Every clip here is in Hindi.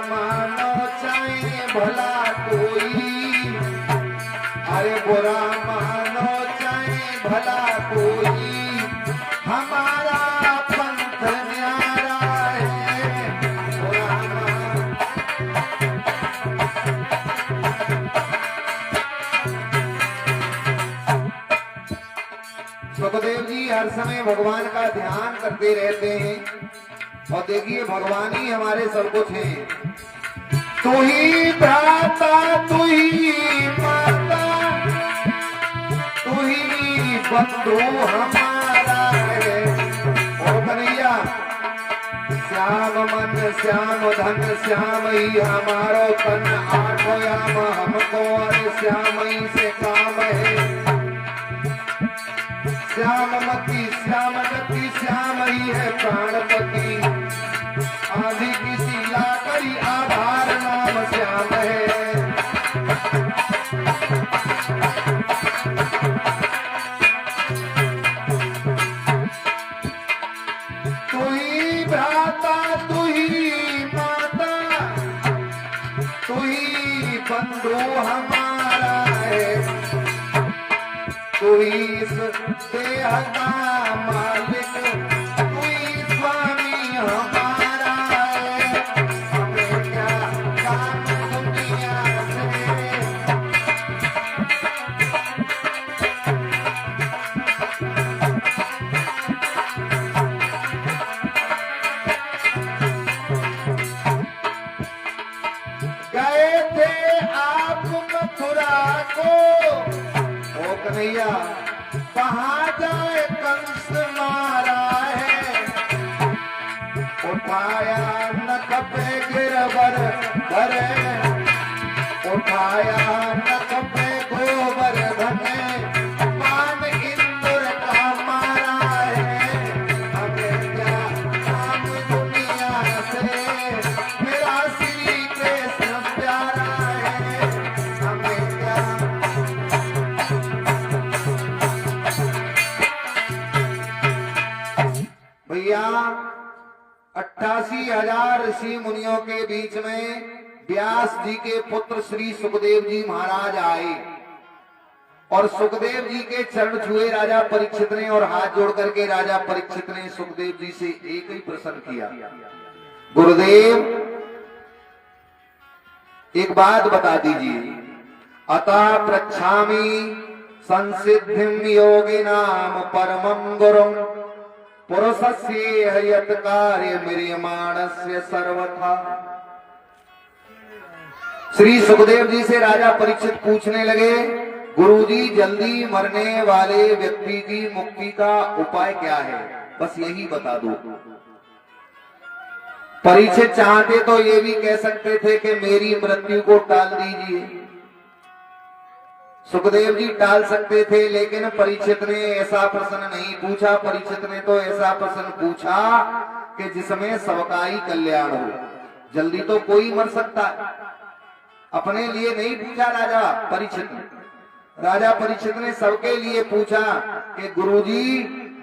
मानो चाहे भला कोई, अरे बुरा मानो चाहे भला कोई, हमारा पंथ न्यारा है। बुरा सुखदेव जी हर समय भगवान का ध्यान करते रहते हैं और देखिए भगवान ही हमारे सब कुछ हैं। तू ही भ्राता तू ही माता तू ही बंधु हमारा है। ओ कन्हैया श्याम मन श्याम धन श्याम ही हमारो तन, आठो याम हमको और श्याम ही से काम है। श्याममती श्याम गति श्याम ही है प्राणपति, आदि किसी लाकड़ी आधार नाम श्याम है। तू ही भ्राता तू ही माता तू ही बंधु हमारा है। तू ही इस देह का मालिक तू ही स्वामी हमारा है। हमें क्या काम दुनिया से। गए थे आप मथुरा को, ओ कन्हैया कहाँ जाए कंस मारा है। उठाया नख पे गिरवर धरे, उठाया नख पे गोबर धने, मान इंद्र का मारा है। हमें क्या काम दुनिया से, मेरा श्री कृष्ण प्यारा है। हमें क्या भैया 88,000 ऋषि मुनियों के बीच में व्यास जी के पुत्र श्री सुखदेव जी महाराज आए और सुखदेव जी के चरण छुए राजा परीक्षित ने, और हाथ जोड़ करके राजा परीक्षित ने सुखदेव जी से एक ही प्रश्न किया, गुरुदेव एक बात बता दीजिए। अतः पृच्छामि संसिद्धिं योगिनाम परमं गुरुं, पुरुषस्य यत् कार्य म्रियमाणस्य सर्वथा। श्री सुखदेव जी से राजा परीक्षित पूछने लगे, गुरुजी जल्दी मरने वाले व्यक्ति की मुक्ति का उपाय क्या है, बस यही बता दो। परीक्षित चाहते तो ये भी कह सकते थे कि मेरी मृत्यु को टाल दीजिए, सुखदेव जी टाल सकते थे, लेकिन परीक्षित ने ऐसा प्रश्न नहीं पूछा। परीक्षित ने तो ऐसा प्रश्न पूछा कि जिसमें सबका ही कल्याण हो। जल्दी तो कोई मर सकता है, अपने लिए नहीं पूछा राजा परीक्षित ने। राजा परीक्षित ने सबके लिए पूछा कि गुरुजी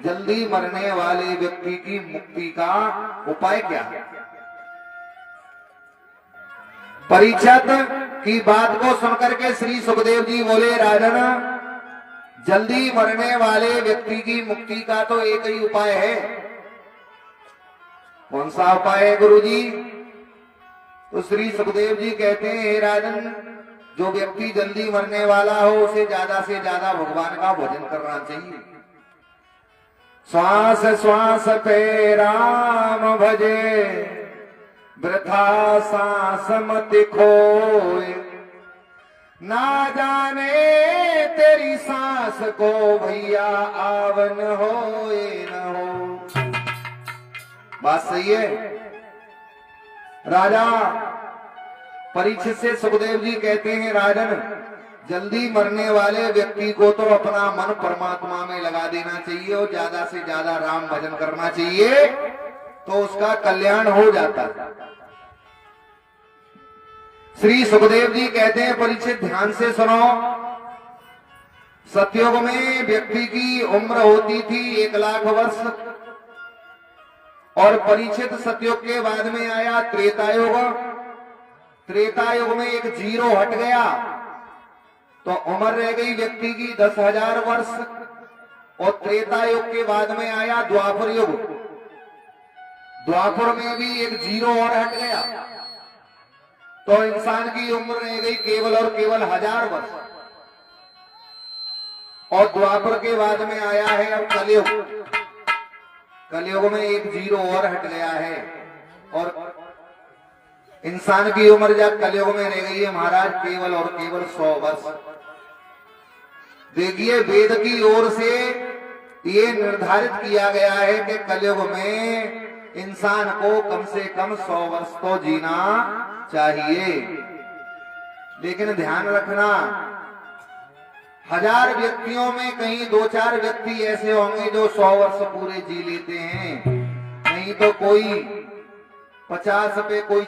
जल्दी मरने वाले व्यक्ति की मुक्ति का उपाय क्या है। परीक्षित की बात को सुनकर के श्री सुखदेव जी बोले, राजन जल्दी मरने वाले व्यक्ति की मुक्ति का तो एक ही उपाय है। कौन सा उपाय है गुरुजी? तो श्री सुखदेव जी कहते हैं, हे राजन जो व्यक्ति जल्दी मरने वाला हो उसे ज्यादा से ज्यादा भगवान का भजन करना चाहिए। श्वास श्वास पे राम भजे, वृथा सांस मत खोए, ना जाने तेरी सांस को भैया आवन होए न हो। बात सही है। राजा परीक्षित से सुखदेव जी कहते हैं, राजन जल्दी मरने वाले व्यक्ति को तो अपना मन परमात्मा में लगा देना चाहिए और ज्यादा से ज्यादा राम भजन करना चाहिए, तो उसका कल्याण हो जाता है। श्री सुखदेव जी कहते हैं, परीक्षित ध्यान से सुनो। सतयुग में व्यक्ति की उम्र होती थी 1,00,000 वर्ष, और परीक्षित सतयुग के बाद में आया त्रेता युग, त्रेता युग में एक जीरो हट गया तो उम्र रह गई व्यक्ति की 10,000 वर्ष। और त्रेता युग के बाद में आया द्वापर युग। द्वापर में भी एक जीरो और हट गया तो इंसान की उम्र रह गई केवल और केवल 1000 वर्ष। और द्वापर के बाद में आया है अब कलयुग। कलयुग में एक जीरो और हट गया है और इंसान की उम्र जब कलयुग में रह गई है महाराज केवल और केवल 100 वर्ष। देखिए वेद की ओर से ये निर्धारित किया गया है कि कलयुग में इंसान को कम से कम 100 वर्ष तो जीना चाहिए। लेकिन ध्यान रखना 1000 व्यक्तियों में कहीं 2-4 व्यक्ति ऐसे होंगे जो 100 वर्ष पूरे जी लेते हैं, नहीं तो कोई 50 पे कोई